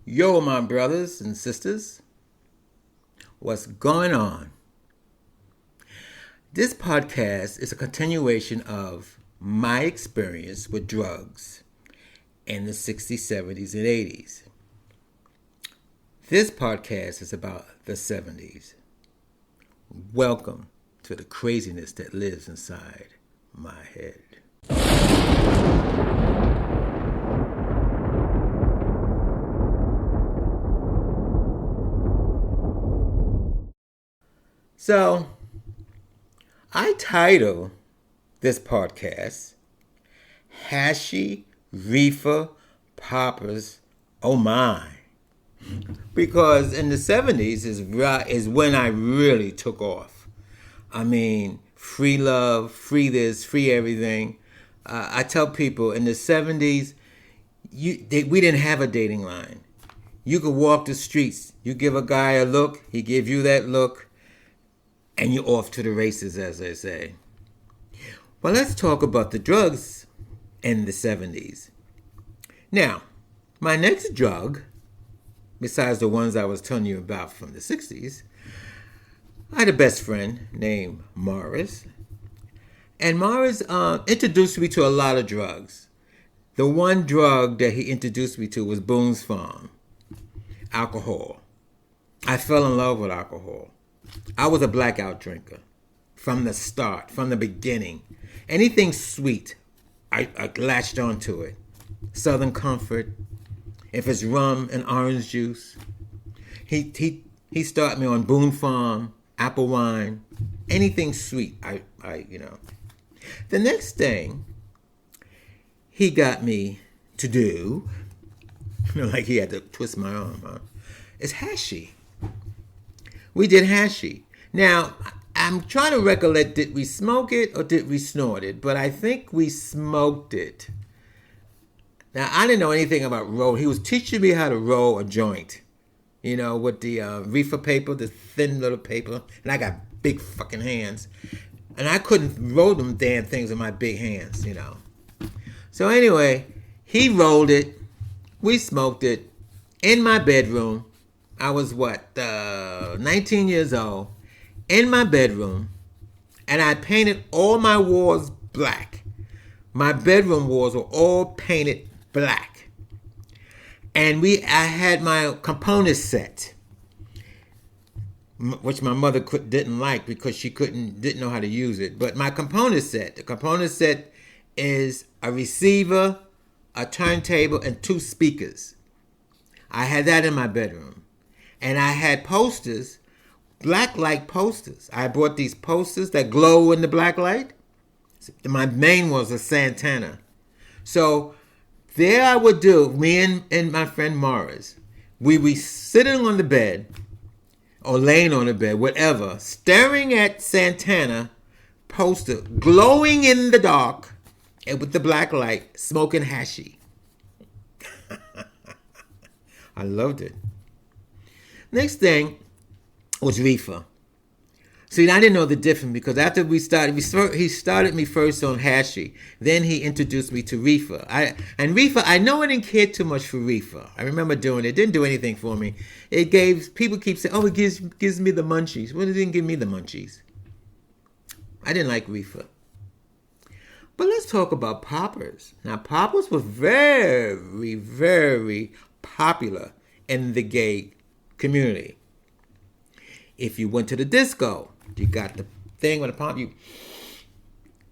Yo, my brothers and sisters, what's going on? This podcast is a continuation of my experience with drugs in the 60s, 70s, and 80s. This podcast is about the 70s. Welcome to the craziness that lives inside my head. So, I title this podcast, Hashish, Reefer, Poppers, Oh My. Because in the 70s is when I really took off. I mean, free love, free this, free everything. I tell people in the 70s, we didn't have a dating line. You could walk the streets. You give a guy a look, he give you that look, and you're off to the races, as they say. Well, let's talk about the drugs in the 70s. Now, my next drug, besides the ones I was telling you about from the 60s, I had a best friend named Morris. And Morris introduced me to a lot of drugs. The one drug that he introduced me to was Boone's Farm, alcohol. I fell in love with alcohol. I was a blackout drinker from the start, from the beginning. Anything sweet, I latched onto it. Southern Comfort, if it's rum and orange juice. He started me on Boone Farm, apple wine, anything sweet. The next thing he got me to do, like he had to twist my arm, is Hashish. We did Hashish. Now, I'm trying to recollect, did we smoke it or did we snort it? But I think we smoked it. Now, I didn't know anything about roll. He was teaching me how to roll a joint, with the Reefer paper, the thin little paper. And I got big fucking hands. And I couldn't roll them damn things with my big hands, So anyway, he rolled it. We smoked it in my bedroom. I was 19 years old, in my bedroom, and I painted all my walls black. My bedroom walls were all painted black. And I had my component set, which my mother didn't like because she didn't know how to use it. But my component set, the component set is a receiver, a turntable, and 2 speakers. I had that in my bedroom. And I had posters, black light posters. I bought these posters that glow in the black light. My main was a Santana. So there I would do, me and my friend Morris, we were sitting on the bed, or laying on the bed, whatever, staring at Santana poster, glowing in the dark, and with the black light, smoking Hashish. I loved it. Next thing was Reefer. See, I didn't know the difference because after he started me first on Hashish. Then he introduced me to Reefer. Reefer, I know I didn't care too much for Reefer. I remember doing it. It didn't do anything for me. People keep saying, it gives me the munchies. Well, it didn't give me the munchies. I didn't like Reefer. But let's talk about poppers. Now, poppers were very, very popular in the gay community. If you went to the disco, you got the thing with the pump,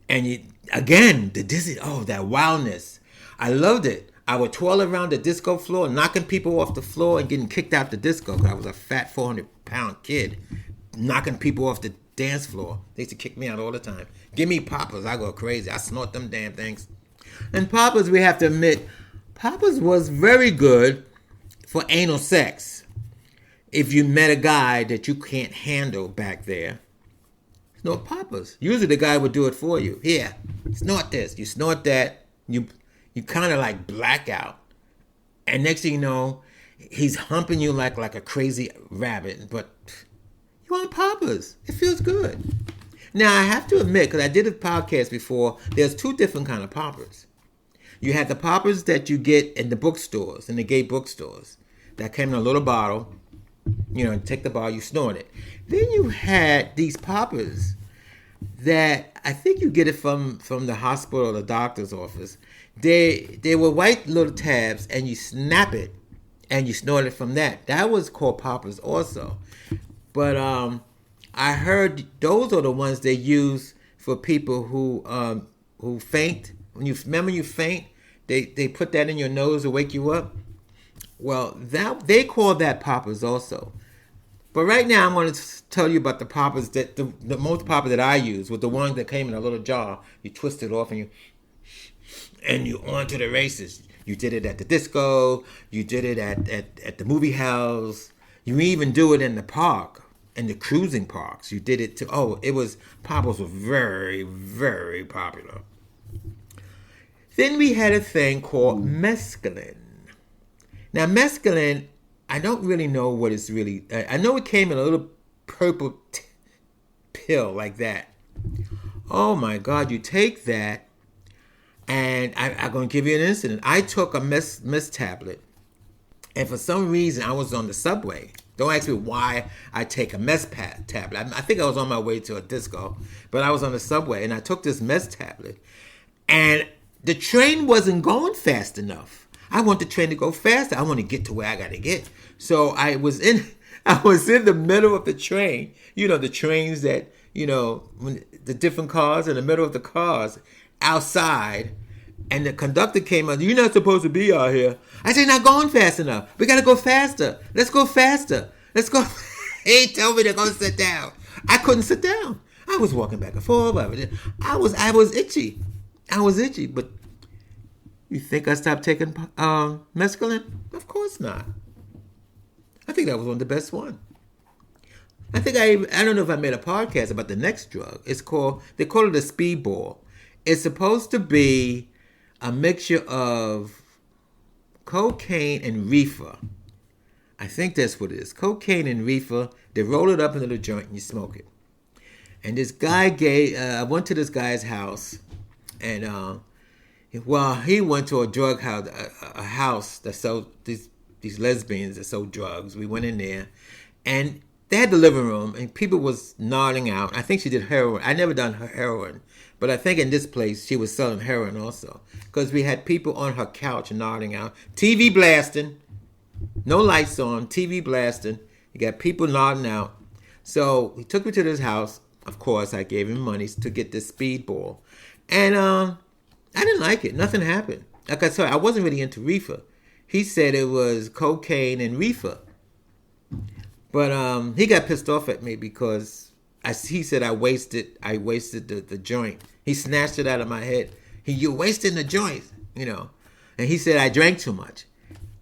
the dizzy, that wildness. I loved it. I would twirl around the disco floor, knocking people off the floor and getting kicked out the disco because I was a fat 400-pound kid, knocking people off the dance floor. They used to kick me out all the time. Give me poppers, I go crazy. I snort them damn things. And poppers, we have to admit, poppers was very good for anal sex. If you met a guy that you can't handle back there, snort poppers. Usually the guy would do it for you. Here, snort this. You snort that. You kind of like black out. And next thing you know, he's humping you like a crazy rabbit. But you want poppers. It feels good. Now, I have to admit, because I did a podcast before, there's 2 different kind of poppers. You have the poppers that you get in the bookstores, in the gay bookstores. that came in a little bottle. You know, take the bottle, you snort it. Then you had these poppers that I think you get it from the hospital or the doctor's office. They were white little tabs, and you snap it, and you snort it from that. That was called poppers also. But I heard those are the ones they use for people who faint. When you faint, they put that in your nose to wake you up. Well, that they call that poppers also. But right now, I'm going to tell you about the poppers that the most popular that I use was the ones that came in a little jar. You twist it off and you on to the races. You did it at the disco. You did it at the movie house. You even do it in the park, in the cruising parks. You did it poppers were very, very popular. Then we had a thing called mescaline. Now, mescaline, I don't really know what it's really. I know it came in a little purple pill like that. Oh my God! You take that, and I'm going to give you an incident. I took a mess tablet, and for some reason I was on the subway. Don't ask me why I take a mess tablet. I think I was on my way to a disco, but I was on the subway, and I took this mess tablet, and the train wasn't going fast enough. I want the train to go faster. I want to get to where I got to get. So I was in the middle of the train. You know, the trains that, when the different cars in the middle of the cars outside. And the conductor came out. You're not supposed to be out here. I said, not going fast enough. We got to go faster. Let's go faster. Let's go. He told me to go sit down. I couldn't sit down. I was walking back and forth. I was itchy. But you think I stopped taking mescaline? Of course not. I think that was one of the best ones. I don't know if I made a podcast about the next drug. They call it a speedball. It's supposed to be a mixture of cocaine and reefer. I think that's what it is. Cocaine and reefer. They roll it up into the joint and you smoke it. And this guy I went to this guy's house, and he went to a drug house, a house that sold these lesbians that sold drugs. We went in there, and they had the living room, and people was nodding out. I think she did heroin. I never done her heroin, but I think in this place she was selling heroin also, because we had people on her couch nodding out, TV blasting, no lights on, TV blasting. You got people nodding out. So he took me to this house. Of course, I gave him money to get this speedball, and I didn't like it. Nothing happened. Like I said, I wasn't really into reefer. He said it was cocaine and reefer. But he got pissed off at me because he said I wasted the joint. He snatched it out of my head. You're wasting the joint, And he said I drank too much.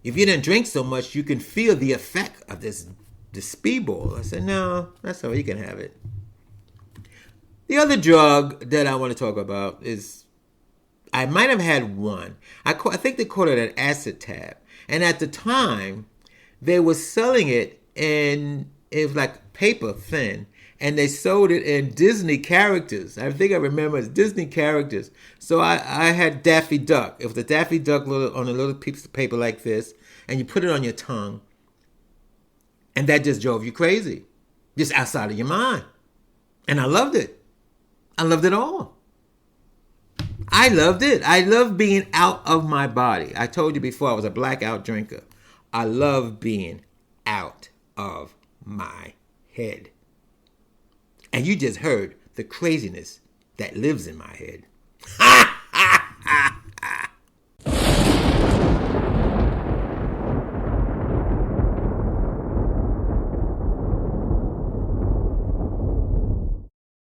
If you didn't drink so much, you can feel the effect of the speedball. I said, no, that's all. You can have it. The other drug that I want to talk about is, I might have had one. I think they called it an acid tab. And at the time, they were selling it it was like paper thin. And they sold it in Disney characters. I think I remember it's Disney characters. So I had Daffy Duck. It was the Daffy Duck on a little piece of paper like this. And you put it on your tongue. And that just drove you crazy. Just outside of your mind. And I loved it. I loved it all. I loved it. I love being out of my body. I told you before I was a blackout drinker. I love being out of my head. And you just heard the craziness that lives in my head.